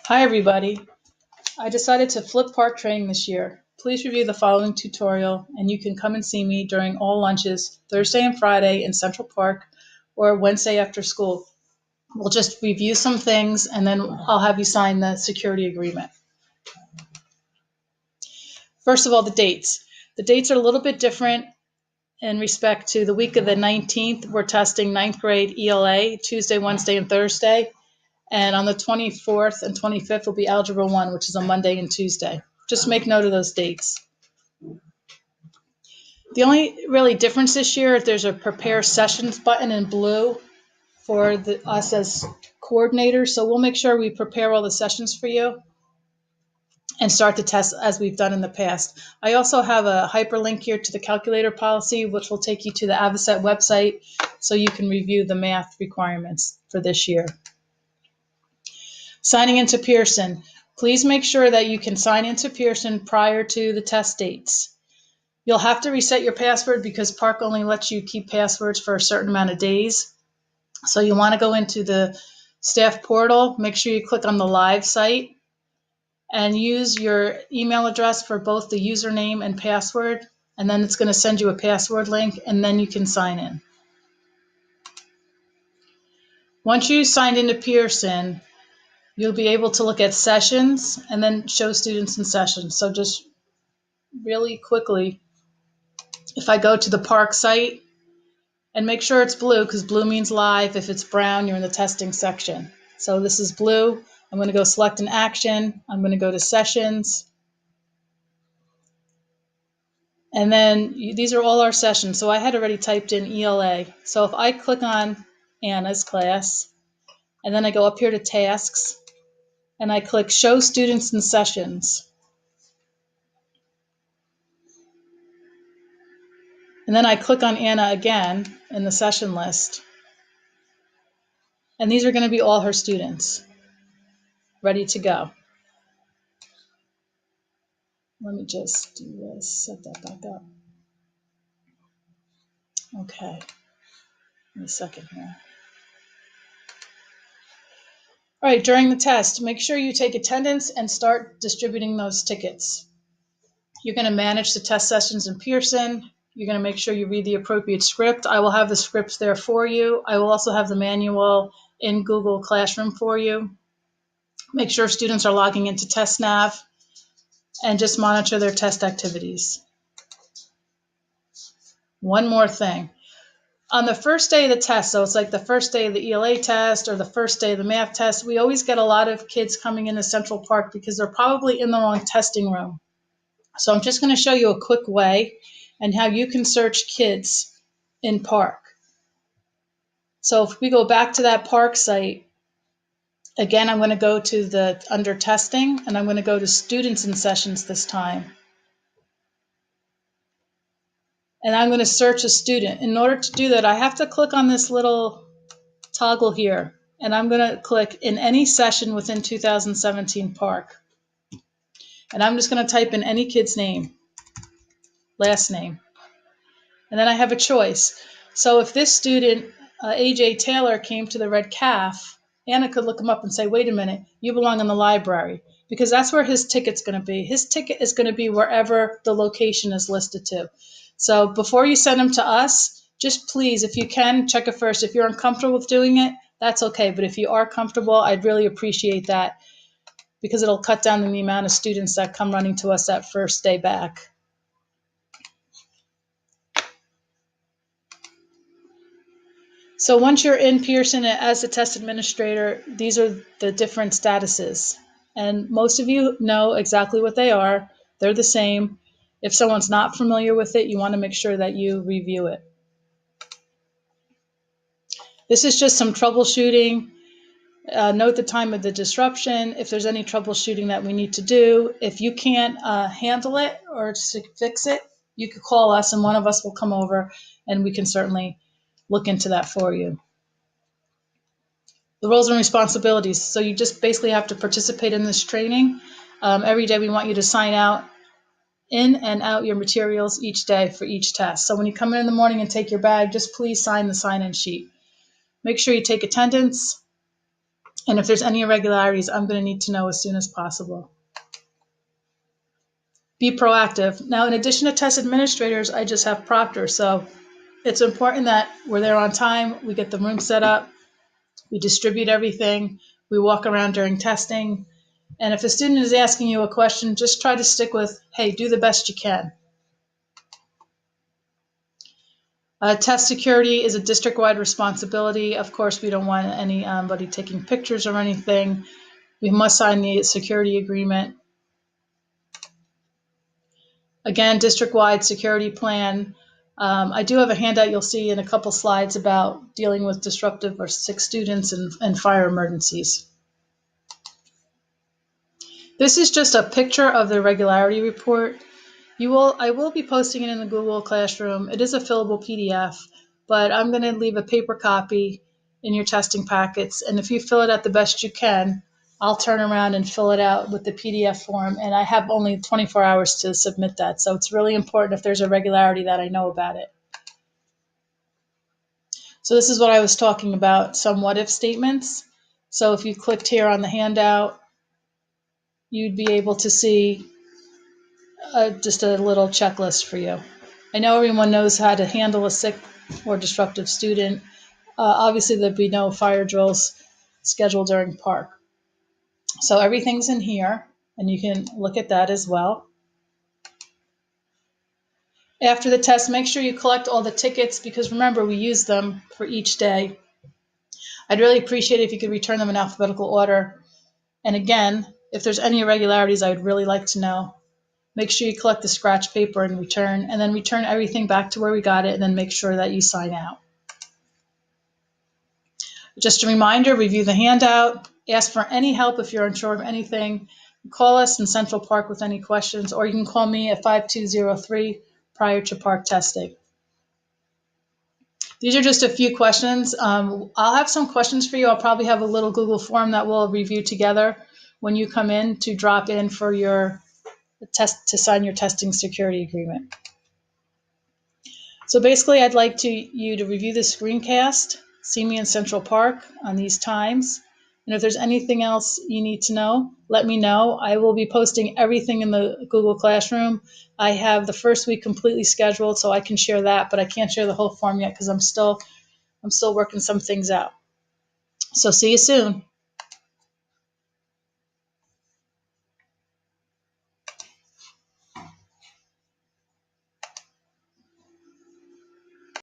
Hi everybody. I decided to flip park training this year. Please review the following tutorial and you can come and see me during all lunches Thursday and Friday in Central Park or Wednesday after school. We'll just review some things and then I'll have you sign the security agreement. First of all, the dates. The dates are a little bit different in respect to the week of the 19th. We're testing 9th grade ELA Tuesday, Wednesday, and Thursday. And on the 24th and 25th will be Algebra 1, which is on Monday and Tuesday. Just make note of those dates. The only really difference this year is there's a prepare sessions button in blue for us as coordinators. So we'll make sure we prepare all the sessions for you and start the test as we've done in the past. I also have a hyperlink here to the calculator policy, which will take you to the Avocet website so you can review the math requirements for this year. Signing into Pearson. Please make sure that you can sign into Pearson prior to the test dates. You'll have to reset your password because Park only lets you keep passwords for a certain amount of days. So you want to go into the staff portal, make sure you click on the live site and use your email address for both the username and password. And then it's going to send you a password link and then you can sign in. Once you signed into Pearson, you'll be able to look at sessions and then show students in sessions. So just really quickly, if I go to the Park site, and make sure it's blue because blue means live. If it's brown, you're in the testing section. So this is blue. I'm going to go select an action. I'm going to go to sessions. And then these are all our sessions. So I had already typed in ELA. So if I click on Anna's class, and then I go up here to tasks, and I click show students in sessions. And then I click on Anna again in the session list. And these are going to be all her students ready to go. Let me just do this, set that back up. Okay, give me a second here. All right, during the test, make sure you take attendance and start distributing those tickets. You're going to manage the test sessions in Pearson. You're going to make sure you read the appropriate script. I will have the scripts there for you. I will also have the manual in Google Classroom for you. Make sure students are logging into TestNav and just monitor their test activities. One more thing. On the first day of the test, so it's like the first day of the ELA test or the first day of the math test, we always get a lot of kids coming into Central Park because they're probably in the wrong testing room. So I'm just going to show you a quick way and how you can search kids in Park. So if we go back to that Park site, again, I'm going to go to the under testing and I'm going to go to students in sessions this time. And I'm going to search a student. In order to do that, I have to click on this little toggle here. And I'm going to click in any session within 2017 Park. And I'm just going to type in any kid's name, last name. And then I have a choice. So if this student, AJ Taylor, came to the Red Calf, Anna could look him up and say, wait a minute, you belong in the library. Because that's where his ticket's going to be. His ticket is going to be wherever the location is listed to. So before you send him to us, just please, if you can, check it first. If you're uncomfortable with doing it, that's okay. But if you are comfortable, I'd really appreciate that because it'll cut down the amount of students that come running to us that first day back. So once you're in Pearson as a test administrator, these are the different statuses. And most of you know exactly what they are. They're the same. If someone's not familiar with it, you want to make sure that you review it. This is just some troubleshooting. Note the time of the disruption, if there's any troubleshooting that we need to do. If you can't handle it or fix it, you could call us and one of us will come over and we can certainly look into that for you. The roles and responsibilities. So you just basically have to participate in this training. Every day we want you to sign out in and out your materials each day for each test. So when you come in the morning and take your bag, just please sign the sign-in sheet. Make sure you take attendance And if there's any irregularities, I'm going to need to know as soon as possible. Be proactive. Now, in addition to test administrators, I just have proctors. So it's important that we're there on time, we get the room set up, we distribute everything, we walk around during testing. And if a student is asking you a question, just try to stick with, hey, do the best you can. Test security is a district-wide responsibility. Of course, we don't want anybody taking pictures or anything. We must sign the security agreement. Again, district-wide security plan. I do have a handout you'll see in a couple slides about dealing with disruptive or sick students and fire emergencies. This is just a picture of the regularity report. I will be posting it in the Google Classroom. It is a fillable PDF, but I'm going to leave a paper copy in your testing packets. And if you fill it out the best you can, I'll turn around and fill it out with the PDF form. And I have only 24 hours to submit that. So it's really important if there's a regularity that I know about it. So this is what I was talking about, some what if statements. So if you clicked here on the handout, you'd be able to see just a little checklist for you. I know everyone knows how to handle a sick or disruptive student. Obviously, there'd be no fire drills scheduled during park. So everything's in here, and you can look at that as well. After the test, make sure you collect all the tickets because remember, we use them for each day. I'd really appreciate it if you could return them in alphabetical order. And again, if there's any irregularities, I would really like to know. Make sure you collect the scratch paper and then return everything back to where we got it, and then make sure that you sign out. Just a reminder, review the handout, ask for any help if you're unsure of anything. Call us in Central Park with any questions, or you can call me at 5203 prior to park testing. These are just a few questions. I'll have some questions for you. I'll probably have a little Google form that we'll review together when you come in to drop in for your test to sign your testing security agreement. So basically, I'd like you to review the screencast, see me in Central Park on these times, and if there's anything else you need to know, let me know. I will be posting everything in the Google Classroom. I have the first week completely scheduled, so I can share that, but I can't share the whole form yet because I'm still working some things out. So see you soon.